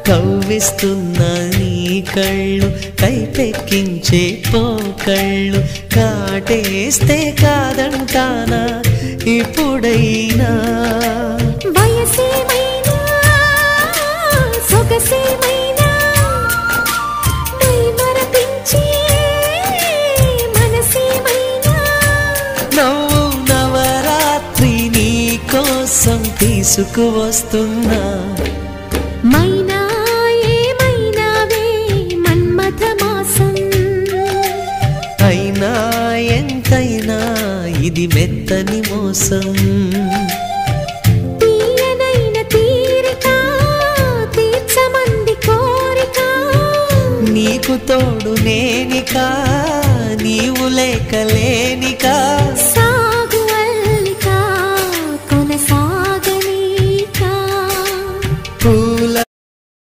కవ్విస్తున్న నీ కళ్ళు కైపెక్కించే పోకళ్ళు కాటేస్తే కాదంటానా ఇప్పుడైనా వయసేమైనా సొగసేమైనా మైమరపించే మనసేమైనా నవ్వు నవరాత్రి నీ కోసం తీసుకువస్తున్నా మైనా ఏమైనావే మన్మథ మాసం అయినా ఎంతైనా ఇది మెత్తని మోసం తీయనైన తీరిక తీర్చమంది కోరిక నీకు తోడు నేనిక నీవు లేక లేనిక